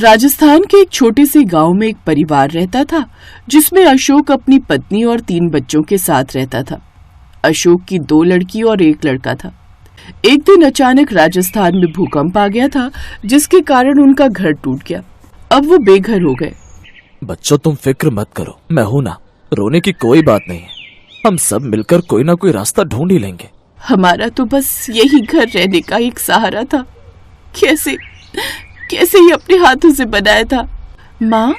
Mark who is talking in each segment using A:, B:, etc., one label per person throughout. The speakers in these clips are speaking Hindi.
A: राजस्थान के एक छोटे से गांव में एक परिवार रहता था जिसमें अशोक अपनी पत्नी और 3 बच्चों के साथ रहता था। अशोक की 2 लड़की और 1 लड़का था। एक दिन अचानक राजस्थान में भूकंप आ गया था जिसके कारण उनका घर टूट गया। अब वो बेघर हो गए।
B: बच्चों तुम फिक्र मत करो, मैं हूं ना, रोने की कोई बात नहीं है। हम सब मिलकर कोई ना कोई रास्ता ढूंढ ही लेंगे।
A: हमारा तो बस यही घर रहने का एक सहारा था। कैसे ये अपने हाथों से बनाया था। माँ,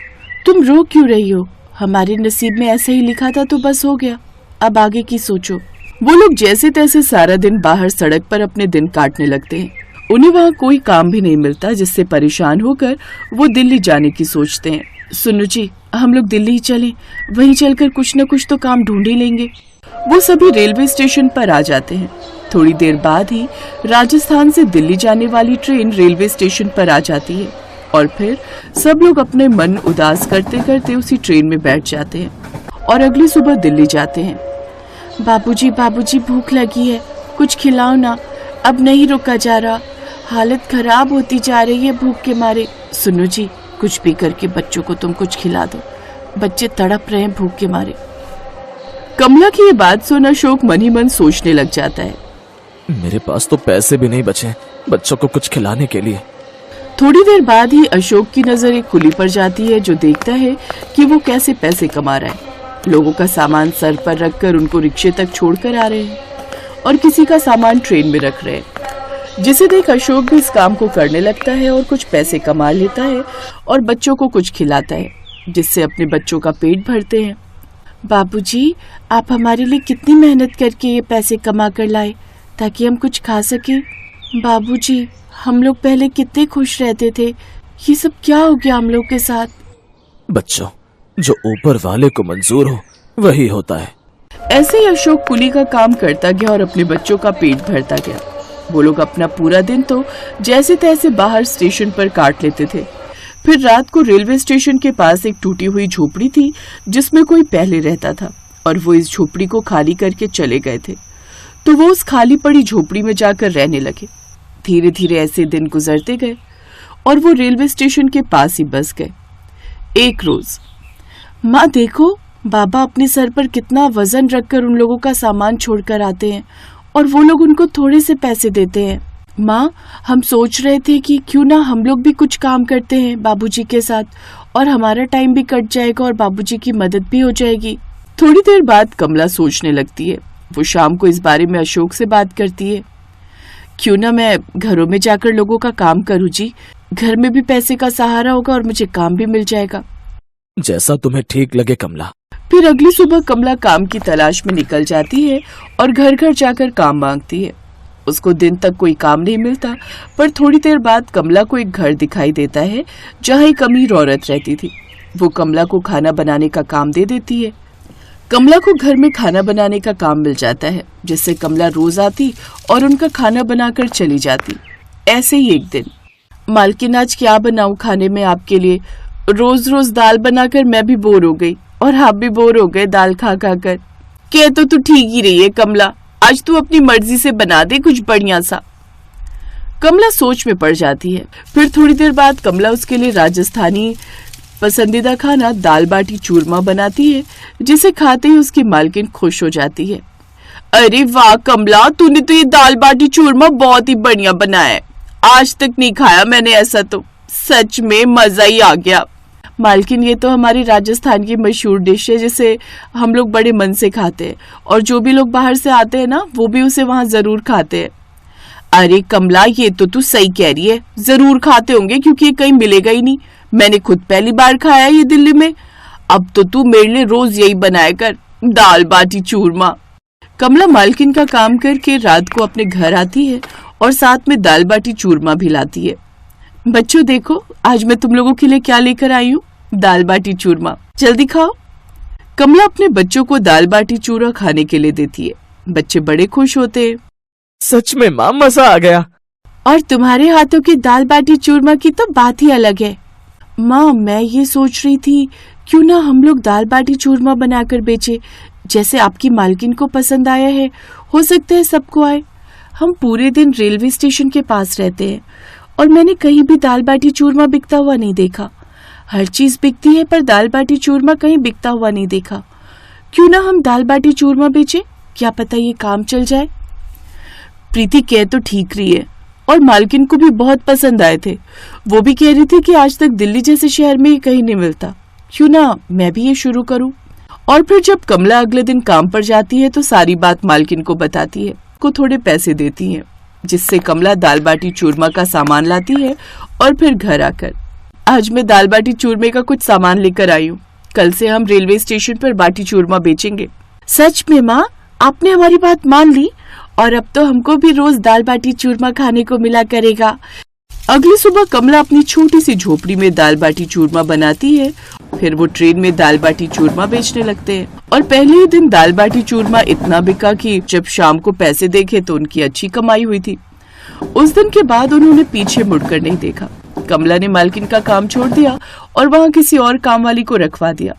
A: तुम रो क्यों रही हो? हमारे नसीब में ऐसा ही लिखा था तो बस हो गया, अब आगे की सोचो। वो लोग जैसे तैसे सारा दिन बाहर सड़क पर अपने दिन काटने लगते हैं। उन्हें वहाँ कोई काम भी नहीं मिलता, जिससे परेशान होकर वो दिल्ली जाने की सोचते हैं। सुनो जी, हम लोग दिल्ली ही चलें, वहीं चलकर कुछ न कुछ तो काम ढूंढ ही लेंगे। वो सभी रेलवे स्टेशन पर आ जाते हैं। थोड़ी देर बाद ही राजस्थान से दिल्ली जाने वाली ट्रेन रेलवे स्टेशन पर आ जाती है और फिर सब लोग अपने मन उदास करते करते उसी ट्रेन में बैठ जाते हैं और अगली सुबह दिल्ली जाते हैं। बाबूजी भूख लगी है, कुछ खिलाओ ना, अब नहीं रुका जा रहा, हालत खराब होती जा रही है भूख के मारे। सुनो जी, कुछ भी करके बच्चों को तुम कुछ खिला दो, बच्चे तड़प रहे हैं भूख के मारे। कमला की ये बात सुन अशोक मन ही मन सोचने लग जाता है,
B: मेरे पास तो पैसे भी नहीं बचे बच्चों को कुछ खिलाने के लिए।
A: थोड़ी देर बाद ही अशोक की नजर एक कुली पर जाती है जो देखता है कि वो कैसे पैसे कमा रहा है। लोगों का सामान सर पर रखकर उनको रिक्शे तक छोड़कर आ रहे हैं और किसी का सामान ट्रेन में रख रहे हैं, जिसे देख अशोक भी इस काम को करने लगता है और कुछ पैसे कमा लेता है और बच्चों को कुछ खिलाता है, जिससे अपने बच्चों का पेट भरते हैं। बाबूजी, आप हमारे लिए कितनी मेहनत करके ये पैसे कमा कर लाए ताकि हम कुछ खा सके। बाबूजी, हम लोग पहले कितने खुश रहते थे, ये सब क्या हो गया हम लोग के साथ।
B: बच्चों, जो ऊपर वाले को मंजूर हो वही होता है।
A: ऐसे ही अशोक कुली का काम करता गया और अपने बच्चों का पेट भरता गया। वो लोग अपना पूरा दिन तो जैसे तैसे बाहर स्टेशन पर काट लेते थे। फिर रात को रेलवे स्टेशन के पास एक टूटी हुई झोपड़ी थी जिसमें कोई पहले रहता था और वो इस झोपड़ी को खाली करके चले गए थे, तो वो उस खाली पड़ी झोपड़ी में जाकर रहने लगे। धीरे धीरे ऐसे दिन गुजरते गए और वो रेलवे स्टेशन के पास ही बस गए। एक रोज, माँ देखो, बाबा अपने सर पर कितना वजन रखकर उन लोगों का सामान छोड़कर आते हैं और वो लोग उनको थोड़े से पैसे देते हैं। माँ, हम सोच रहे थे कि क्यों ना हम लोग भी कुछ काम करते हैं बाबूजी के साथ, और हमारा टाइम भी कट जाएगा और बाबूजी की मदद भी हो जाएगी। थोड़ी देर बाद कमला सोचने लगती है। वो शाम को इस बारे में अशोक से बात करती है, क्यों ना मैं घरों में जाकर लोगों का काम करूँ जी, घर में भी पैसे का सहारा होगा और मुझे काम भी मिल जाएगा।
B: जैसा तुम्हें ठीक लगे कमला।
A: फिर अगली सुबह कमला काम की तलाश में निकल जाती है और घर घर जाकर काम मांगती है। उसको दिन तक कोई काम नहीं मिलता, पर थोड़ी देर बाद कमला को एक घर दिखाई देता है जहाँ एक अमीर औरत रहती थी। वो कमला को खाना बनाने का काम दे देती है। कमला को घर में खाना बनाने का काम मिल जाता है, जिससे कमला रोज आती और उनका खाना बनाकर चली जाती। ऐसे ही एक दिन, मालकिन आज क्या बनाऊं खाने में आपके लिए? रोज रोज दाल बनाकर मैं भी बोर हो गई और आप भी बोर हो गए दाल खा खा कर। कह तो तू ठीक ही रही है कमला, आज तू अपनी मर्जी से बना दे कुछ बढ़िया सा। कमला सोच में पड़ जाती है। फिर थोड़ी देर बाद कमला उसके लिए राजस्थानी पसंदीदा खाना दाल बाटी चूरमा बनाती है, जिसे खाते ही उसकी मालकिन खुश हो जाती है। अरे वाह कमला, तूने तो ये दाल बाटी चूरमा बहुत ही बढ़िया बनाया है, आज तक नहीं खाया मैंने ऐसा, तो सच में मजा ही आ गया। मालकिन, ये तो हमारी राजस्थान की मशहूर डिश है जिसे हम लोग बड़े मन से खाते हैं और जो भी लोग बाहर से आते हैं ना, वो भी उसे वहाँ जरूर खाते हैं। अरे कमला, ये तो तू सही कह रही है, जरूर खाते होंगे क्योंकि ये कहीं मिलेगा ही नहीं। मैंने खुद पहली बार खाया ये दिल्ली में। अब तो तू मेरे लिए रोज यही बनाया कर, दाल बाटी चूरमा। कमला मालकिन का काम करके रात को अपने घर आती है और साथ में दाल बाटी चूरमा भी लाती है। बच्चों देखो, आज मैं तुम लोगों के लिए क्या लेकर आई हूँ, दाल बाटी चूरमा, जल्दी खाओ। कमला अपने बच्चों को दाल बाटी चूरमा खाने के लिए देती है। बच्चे बड़े खुश होते हैं।
B: सच में माँ, मजा आ गया।
A: और तुम्हारे हाथों की दाल बाटी चूरमा की तो बात ही अलग है। माँ, मैं ये सोच रही थी क्यों ना हम लोग दाल बाटी चूरमा बनाकर बेचे, जैसे आपकी मालकिन को पसंद आया है, हो सकता है सबको आए। हम पूरे दिन रेलवे स्टेशन के पास रहते हैं और मैंने कहीं भी दाल बाटी चूरमा बिकता हुआ नहीं देखा। हर चीज बिकती है पर दाल बाटी चूरमा कहीं बिकता हुआ नहीं देखा। क्यों ना हम दाल बाटी चूरमा बेचे, क्या पता ये काम चल जाए। प्रीति कह तो ठीक रही है और मालकिन को भी बहुत पसंद आए थे। वो भी कह रही थी कि आज तक दिल्ली जैसे शहर में ये कहीं नहीं मिलता, क्यों ना मैं भी ये शुरू करूं। और फिर जब कमला अगले दिन काम पर जाती है तो सारी बात मालकिन को बताती है, को थोड़े पैसे देती है, जिससे कमला दाल बाटी चूरमा का सामान लाती है। और फिर घर आकर, आज मैं दाल बाटी चूरमे का कुछ सामान लेकर आई हूँ, कल से हम रेलवे स्टेशन पर बाटी चूरमा बेचेंगे। सच में माँ, आपने हमारी बात मान ली और अब तो हमको भी रोज दाल बाटी चूरमा खाने को मिला करेगा। अगली सुबह कमला अपनी छोटी सी झोपड़ी में दाल बाटी चूरमा बनाती है। फिर वो ट्रेन में दाल बाटी चूरमा बेचने लगते हैं और पहले ही दिन दाल बाटी चूरमा इतना बिका कि जब शाम को पैसे देखे तो उनकी अच्छी कमाई हुई थी। उस दिन के बाद उन्होंने पीछे मुड़कर नहीं देखा। कमला ने मालकिन का काम छोड़ दिया और वहाँ किसी और काम वाली को रखवा दिया।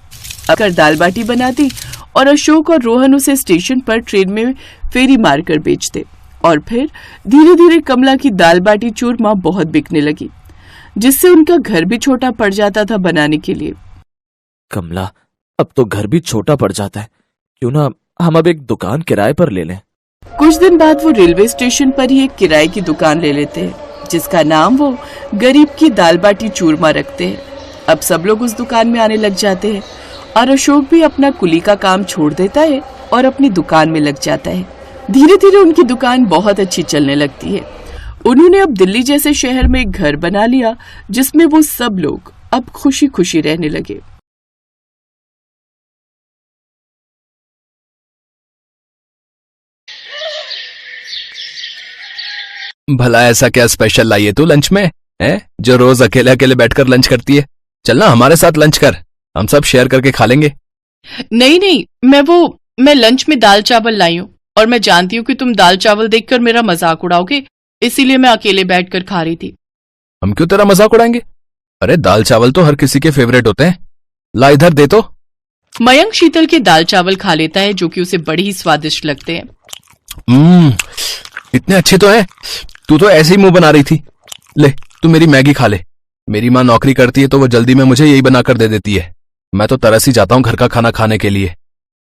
A: अगर दाल बाटी बनाती और अशोक और रोहन उसे स्टेशन पर ट्रेन में फेरी मारकर बेचते। और फिर धीरे धीरे कमला की दाल बाटी चूरमा बहुत बिकने लगी, जिससे उनका घर भी छोटा पड़ जाता था बनाने के लिए।
B: कमला, अब तो घर भी छोटा पड़ जाता है, क्यों ना हम अब एक दुकान किराए पर ले लें।
A: कुछ दिन बाद वो रेलवे स्टेशन पर ही एक किराए की दुकान ले लेते हैं, जिसका नाम वो गरीब की दाल बाटी चूरमा रखते हैं। अब सब लोग उस दुकान में आने लग जाते हैं और अशोक भी अपना कुली का काम छोड़ देता है और अपनी दुकान में लग जाता है। धीरे धीरे उनकी दुकान बहुत अच्छी चलने लगती है। उन्होंने अब दिल्ली जैसे शहर में एक घर बना लिया, जिसमें वो सब लोग अब खुशी खुशी रहने लगे।
C: भला ऐसा क्या स्पेशल लाई है तू लंच में, है जो रोज अकेले अकेले बैठकर लंच करती है? चलना हमारे साथ लंच कर, हम सब शेयर करके खा लेंगे।
D: नहीं, मैं लंच में दाल चावल लाई हूँ और मैं जानती हूँ कि तुम दाल चावल देखकर मेरा मजाक उड़ाओगे, इसीलिए मैं अकेले बैठकर खा रही थी।
C: हम क्यों तेरा मजाक उड़ाएंगे? अरे दाल चावल तो हर किसी के फेवरेट होते हैं, ला इधर दे तो।
D: मयंक शीतल के दाल चावल खा लेता है, जो कि उसे बड़े ही स्वादिष्ट लगते हैं।
C: इतने अच्छे तो हैं। तू तो ऐसे ही मुंह बना रही थी। ले तू मेरी मैगी खा ले। मेरी माँ नौकरी करती है तो वो जल्दी में मुझे यही बनाकर दे देती है। मैं तो तरस ही जाता हूँ घर का खाना खाने के लिए।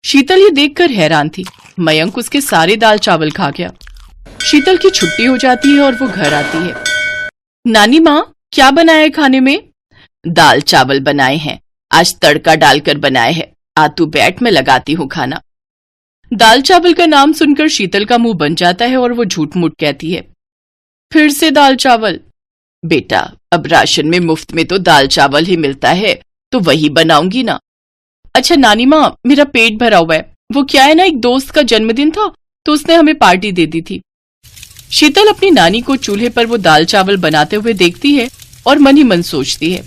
D: शीतल ये देखकर हैरान थी। मयंक उसके सारे दाल चावल खा गया। शीतल की छुट्टी हो जाती है और वो घर आती है। नानी माँ, क्या बनाया है खाने में? दाल चावल बनाए हैं, आज तड़का डालकर बनाए हैं। आ तू बैठ, मैं लगाती हूँ खाना। दाल चावल का नाम सुनकर शीतल का मुंह बन जाता है और वो झूठ मूठ कहती है, फिर से दाल चावल? बेटा, अब राशन में मुफ्त में तो दाल चावल ही मिलता है, तो वही बनाऊंगी ना। अच्छा नानी माँ, मेरा पेट भरा हुआ है। वो क्या है ना, एक दोस्त का जन्मदिन था तो उसने हमें पार्टी दे दी थी। शीतल अपनी नानी को चूल्हे पर वो दाल चावल बनाते हुए देखती है और मन ही मन सोचती है,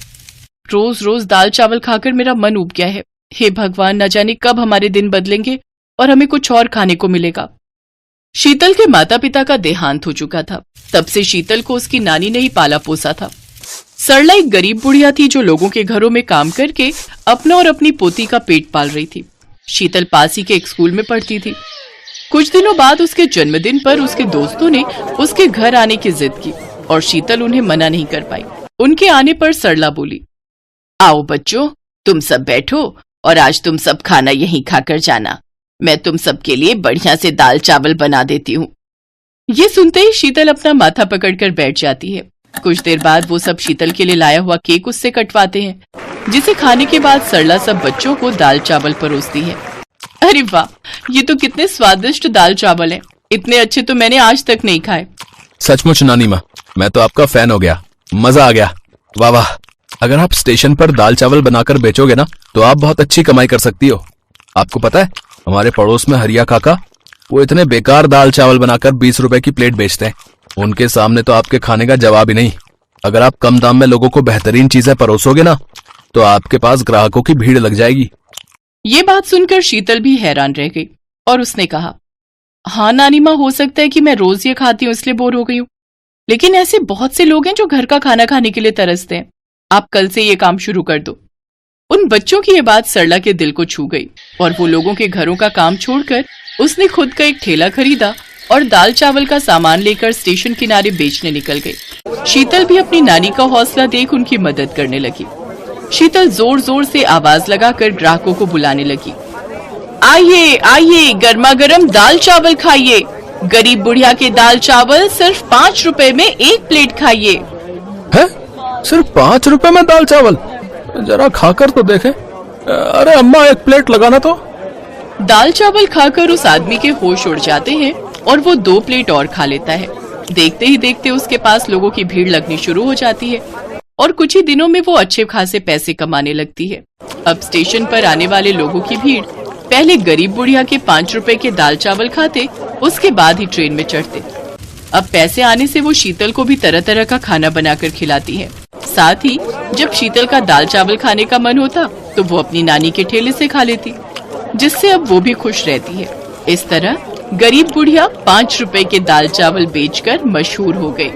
D: रोज रोज दाल चावल खाकर मेरा मन उब गया है। हे भगवान, न जाने कब हमारे दिन बदलेंगे और हमें कुछ और खाने को मिलेगा। शीतल के माता पिता का देहांत हो चुका था। तब से शीतल को उसकी नानी ने ही पाला पोसा था। सरला एक गरीब बुढ़िया थी जो लोगों के घरों में काम करके अपना और अपनी पोती का पेट पाल रही थी। शीतल पास ही के एक स्कूल में पढ़ती थी। कुछ दिनों बाद उसके जन्मदिन पर उसके दोस्तों ने उसके घर आने की जिद की और शीतल उन्हें मना नहीं कर पाई। उनके आने पर सरला बोली, आओ बच्चों, तुम सब बैठो और आज तुम सब खाना यहीं खाकर जाना। मैं तुम सबके लिए बढ़िया से दाल चावल बना देती हूँ। ये सुनते ही शीतल अपना माथा पकड़कर बैठ जाती है। कुछ देर बाद वो सब शीतल के लिए लाया हुआ केक उससे कटवाते हैं, जिसे खाने के बाद सरला सब बच्चों को दाल चावल परोसती है। अरे वाह, ये तो कितने स्वादिष्ट दाल चावल हैं। इतने अच्छे तो मैंने आज तक नहीं खाए।
C: सचमुच नानी माँ, मैं तो आपका फैन हो गया, मजा आ गया। वाह वाह, अगर आप स्टेशन पर दाल चावल बनाकर बेचोगे ना तो आप बहुत अच्छी कमाई कर सकती हो। आपको पता है, हमारे पड़ोस में हरिया काका, वो इतने बेकार दाल चावल बनाकर 20 रुपए की प्लेट बेचते हैं। उनके सामने तो आपके खाने का जवाब ही नहीं। अगर आप कम दाम में लोगों को बेहतरीन चीजें परोसोगे ना तो आपके पास ग्राहकों की भीड़ लग जाएगी।
D: ये बात सुनकर शीतल भी हैरान रह गई और उसने कहा, हाँ नानी माँ, हो सकता है कि मैं रोज ये खाती हूँ इसलिए बोर हो गई हूँ, लेकिन ऐसे बहुत से लोग हैं जो घर का खाना खाने के लिए तरसते हैं। आप कल से ये काम शुरू कर दो। उन बच्चों की ये बात सरला के दिल को छू गई और वो लोगों के घरों का काम छोड़कर उसने खुद का एक ठेला खरीदा और दाल चावल का सामान लेकर स्टेशन किनारे बेचने निकल गई। शीतल भी अपनी नानी का हौसला देख उनकी मदद करने लगी। शीतल जोर जोर से आवाज लगाकर ग्राहकों को बुलाने लगी। आइए आइए, गर्मा गर्म दाल चावल खाइए। गरीब बुढ़िया के दाल चावल सिर्फ 5 रुपए में 1 प्लेट खाइए।
C: है? सिर्फ 5 रुपए में दाल चावल? जरा खाकर तो देखें। अरे अम्मा, 1 प्लेट लगाना तो।
D: दाल चावल खाकर उस आदमी के होश उड़ जाते हैं और वो 2 प्लेट और खा लेता है। देखते ही देखते उसके पास लोगों की भीड़ लगनी शुरू हो जाती है और कुछ ही दिनों में वो अच्छे खासे पैसे कमाने लगती है। अब स्टेशन पर आने वाले लोगों की भीड़ पहले गरीब बुढ़िया के 5 रुपए के दाल चावल खाते, उसके बाद ही ट्रेन में चढ़ते। अब पैसे आने से वो शीतल को भी तरह तरह का खाना बनाकर खिलाती है। साथ ही जब शीतल का दाल चावल खाने का मन होता तो वो अपनी नानी के ठेले से खा लेती, जिससे अब वो भी खुश रहती है। इस तरह गरीब बुढ़िया 5 रुपए के दाल चावल बेचकर मशहूर हो गई।